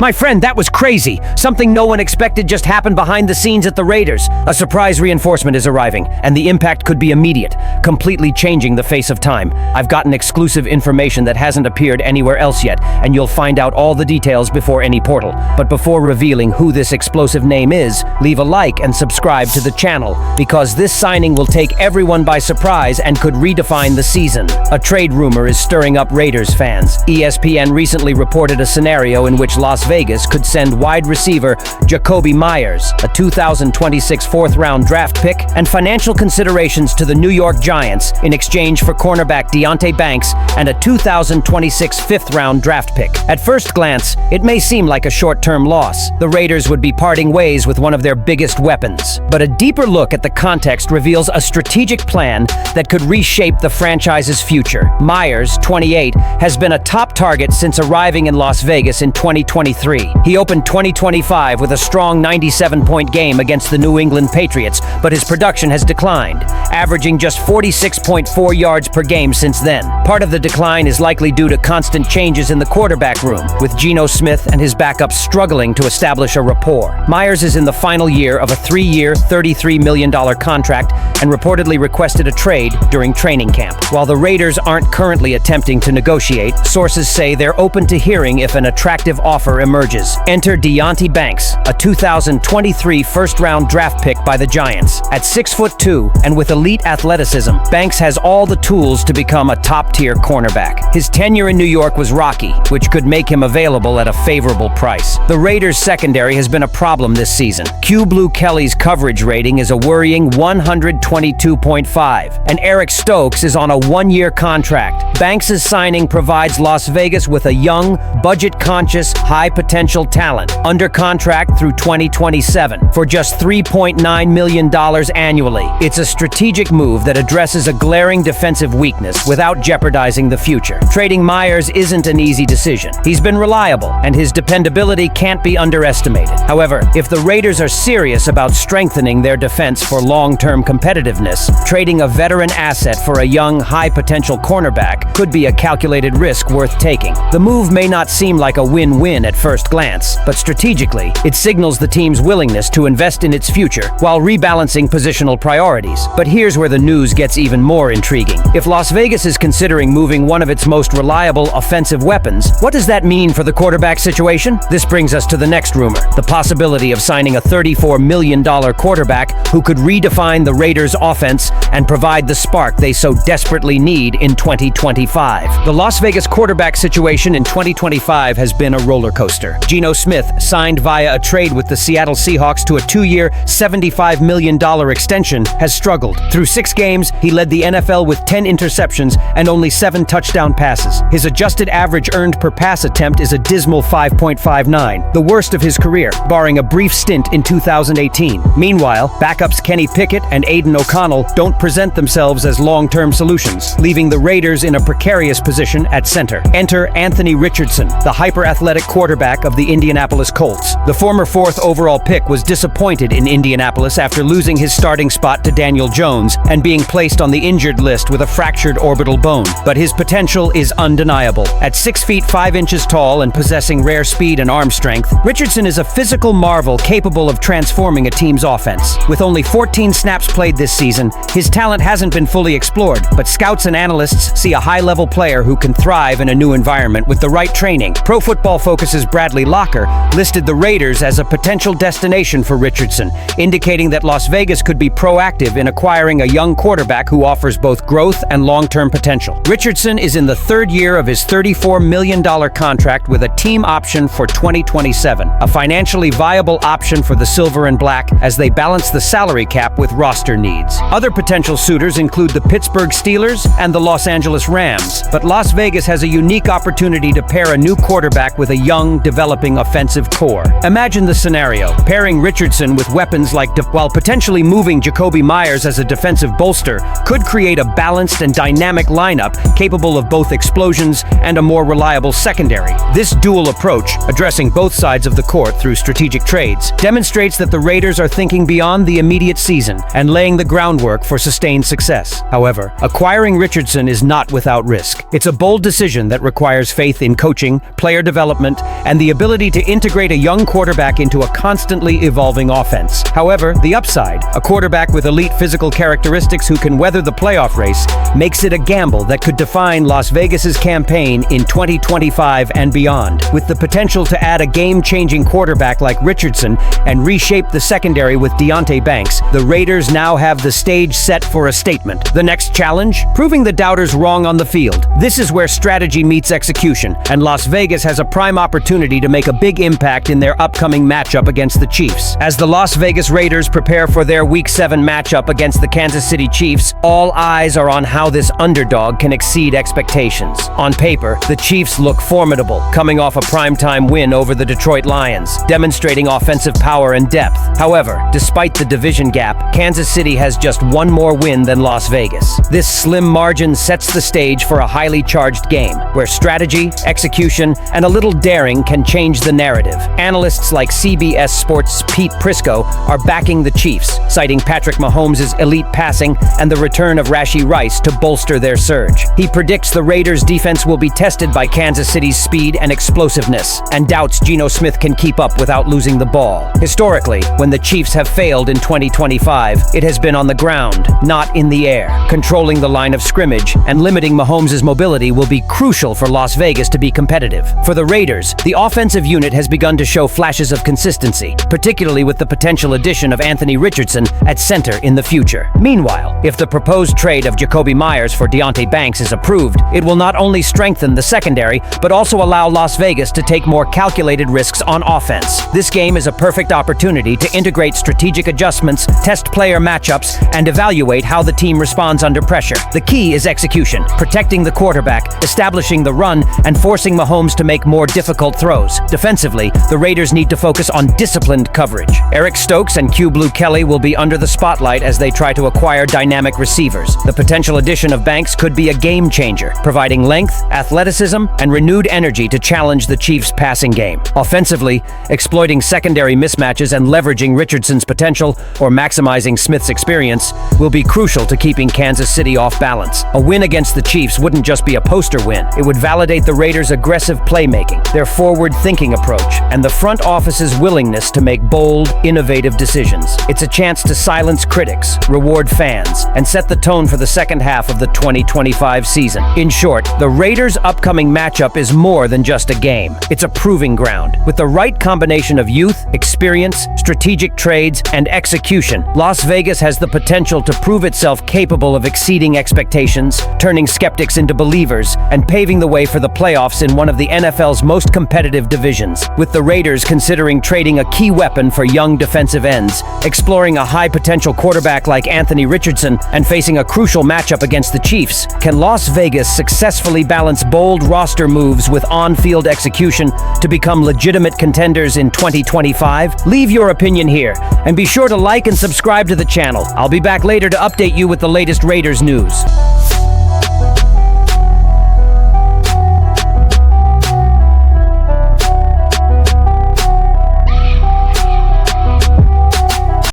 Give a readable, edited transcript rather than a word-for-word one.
My friend, that was crazy. Something no one expected just happened behind the scenes at the Raiders. A surprise reinforcement is arriving, and the impact could be immediate, completely changing the face of time. I've gotten exclusive information that hasn't appeared anywhere else yet, and you'll find out all the details before any portal. But before revealing who this explosive name is, leave a like and subscribe to the channel, because this signing will take everyone by surprise and could redefine the season. A trade rumor is stirring up Raiders fans. ESPN recently reported a scenario in which Las Vegas could send wide receiver Jakobi Meyers, a 2026 fourth-round draft pick, and financial considerations to the New York Giants in exchange for cornerback Deonte Banks and a 2026 fifth-round draft pick. At first glance, it may seem like a short-term loss. The Raiders would be parting ways with one of their biggest weapons. But a deeper look at the context reveals a strategic plan that could reshape the franchise's future. Meyers, 28, has been a top target since arriving in Las Vegas in 2023. He opened 2025 with a strong 97-point game against the New England Patriots, but his production has declined, averaging just 46.4 yards per game since then. Part of the decline is likely due to constant changes in the quarterback room, with Geno Smith and his backups struggling to establish a rapport. Meyers is in the final year of a 3-year, $33 million contract and reportedly requested a trade during training camp. While the Raiders aren't currently attempting to negotiate, sources say they're open to hearing if an attractive offer emerges. Enter Deonte Banks, a 2023 first-round draft pick by the Giants. At 6'2" and with elite athleticism, Banks has all the tools to become a top-tier cornerback. His tenure in New York was rocky, which could make him available at a favorable price. The Raiders' secondary has been a problem this season. Q Blue Kelly's coverage rating is a worrying 122.5, and Eric Stokes is on a one-year contract. Banks' signing provides Las Vegas with a young, budget-conscious, high-potential talent, under contract through 2027 for just $3.9 million annually. It's a strategic move that addresses a glaring defensive weakness without jeopardizing the future. Trading Meyers isn't an easy decision. He's been reliable, and his dependability can't be underestimated. However, if the Raiders are serious about strengthening their defense for long-term competitiveness, trading a veteran asset for a young, high-potential cornerback could be a calculated risk worth taking. The move may not seem like a win-win at first glance, but strategically, it signals the team's willingness to invest in its future while rebalancing positional priorities. But here's where the news gets even more intriguing. If Las Vegas is considering moving one of its most reliable offensive weapons, what does that mean for the quarterback situation? This brings us to the next rumor, the possibility of signing a $34 million quarterback who could redefine the Raiders' offense and provide the spark they so desperately need in 2025. The Las Vegas quarterback situation in 2025 has been a roller coaster. Geno Smith, signed via a trade with the Seattle Seahawks to a 2-year, $75 million extension, has struggled. Through 6 games, he led the NFL with 10 interceptions and only 7 touchdown passes. His adjusted average earned per pass attempt is a dismal 5.59, the worst of his career, barring a brief stint in 2018. Meanwhile, backups Kenny Pickett and Aiden O'Connell don't present themselves as long-term solutions, leaving the Raiders in a precarious position at center. Enter Anthony Richardson, the hyper-athletic quarterback of the Indianapolis Colts. The former 4th overall pick was disappointed in Indianapolis after losing his starting spot to Daniel Jones and being placed on the injured list with a fractured orbital bone. But his potential is undeniable. At 6 feet 5 inches tall and possessing rare speed and arm strength, Richardson is a physical marvel capable of transforming a team's offense. With only 14 snaps played this season, his talent hasn't been fully explored, but scouts and analysts see a high-level player who can thrive in a new environment with the right training. Pro Football Focus's Bradley Locker listed the Raiders as a potential destination for Richardson, indicating that Las Vegas could be proactive in acquiring a young quarterback who offers both growth and long-term potential. Richardson is in the 3rd year of his $34 million contract with a team option for 2027, a financially viable option for the Silver and Black as they balance the salary cap with roster needs. Other potential suitors include the Pittsburgh Steelers and the Los Angeles Rams, but Las Vegas has a unique opportunity to pair a new quarterback with a young, developing offensive core. Imagine the scenario, pairing Richardson with weapons like while potentially moving Jakobi Meyers as a defensive bolster could create a balanced and dynamic lineup capable of both explosions and a more reliable secondary. This dual approach, addressing both sides of the court through strategic trades, demonstrates that the Raiders are thinking beyond the immediate season and laying the groundwork for sustained success. However, acquiring Richardson is not without risk. It's a bold decision that requires faith in coaching, player development, and the ability to integrate a young quarterback into a constantly evolving offense. However, the upside, a quarterback with elite physical characteristics who can weather the playoff race, makes it a gamble that could define Las Vegas's campaign in 2025 and beyond. With the potential to add a game-changing quarterback like Richardson and reshape the secondary with Deonte Banks, the Raiders now have the stage set for a statement. The next challenge? Proving the doubters wrong on the field. This is where strategy meets execution, and Las Vegas has a prime opportunity to make a big impact in their upcoming matchup against the Chiefs. As the Las Vegas Raiders prepare for their Week 7 matchup against the Kansas City Chiefs, all eyes are on how this underdog can exceed expectations. On paper, the Chiefs look formidable, coming off a primetime win over the Detroit Lions, demonstrating offensive power and depth. However, despite the division gap, Kansas City has just one more win than Las Vegas. This slim margin sets the stage for a highly charged game, where strategy, execution, and a little daring can change the narrative. Analysts like CBS Sports' Pete Prisco are backing the Chiefs, citing Patrick Mahomes' elite passing and the return of Rashee Rice to bolster their surge. He predicts the Raiders' defense will be tested by Kansas City's speed and explosiveness, and doubts Geno Smith can keep up without losing the ball. Historically, when the Chiefs have failed in 2025, it has been on the ground, not in the air. Controlling the line of scrimmage and limiting Mahomes' mobility will be crucial for Las Vegas to be competitive. For the Raiders, the offensive unit has begun to show flashes of consistency, particularly with the potential addition of Anthony Richardson at center in the future. Meanwhile, if the proposed trade of Jacoby Myers for Deonte Banks is approved, it will not only strengthen the secondary, but also allow Las Vegas to take more calculated risks on offense. This game is a perfect opportunity to integrate strategic adjustments, test player matchups, and evaluate how the team responds under pressure. The key is execution, protecting the quarterback, establishing the run, and forcing Mahomes to make more difficult throws. Defensively, the Raiders need to focus on disciplined coverage. Eric Stokes and Q Blue Kelly will be under the spotlight as they try to acquire dynamic receivers. The potential addition of Banks could be a game changer, providing length, athleticism, and renewed energy to challenge the Chiefs' passing game. Offensively, exploiting secondary mismatches and leveraging Richardson's potential or maximizing Smith's experience will be crucial to keeping Kansas City off balance. A win against the Chiefs wouldn't just be a poster win. It would validate the Raiders' aggressive playmaking, their forward-thinking approach, and the front office's willingness to make bold, innovative decisions. It's a chance to silence critics, reward fans, and set the tone for the second half of the 2025 season. In short, the Raiders' upcoming matchup is more than just a game. It's a proving ground. With the right combination of youth, experience, strategic trades, and execution, Las Vegas has the potential to prove itself capable of exceeding expectations, turning skeptics into believers, and paving the way for the playoffs in one of the NFL's most competitive divisions. With the Raiders considering trading a key weapon for young defensive ends, exploring a high-potential quarterback like Anthony Richardson, and facing a crucial matchup against the Chiefs, can Las Vegas successfully balance bold roster moves with on-field execution to become legitimate contenders in 2025? Leave your opinion here, and be sure to like and subscribe to the channel. I'll be back later to update you with the latest Raiders news.